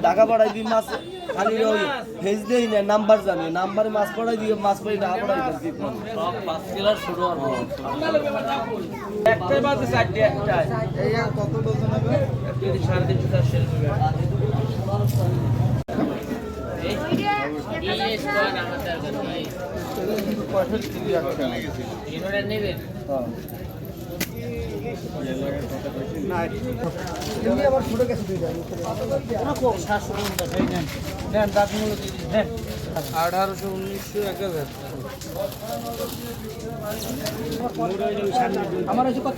টাকা পাঠাই দিই মাছ খালি ওই ভেজ দেই না নাম্বার জানি নাম্বারে মাছ পাঠাই দিয়ে মাছ পাই টাকা পাঠাই দিই সব 5 কিলো শুরু হবে একটাই বাজে 4টি একটাই এই কত ডজন হবে 3.5 সেল হবে আমার কত